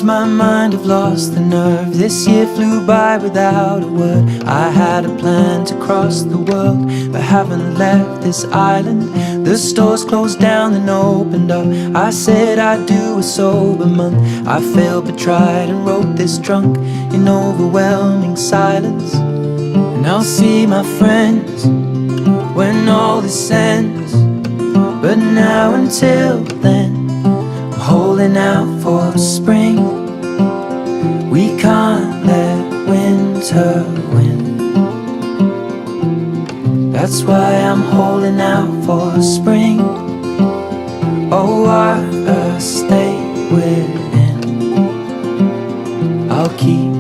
lose my mind, I've lost the nerve. This year flew by without a word. I had a plan to cross the world, but haven't left this island. The stores closed down and opened up. I said I'd do a sober month. I failed but tried and wrote this drunk in overwhelming silence. And I'll see my friends when all this ends, but now until then I'm holding out for spring. We can't let winter win. That's why I'm holding out for spring. Oh, water, stay within. I'll keep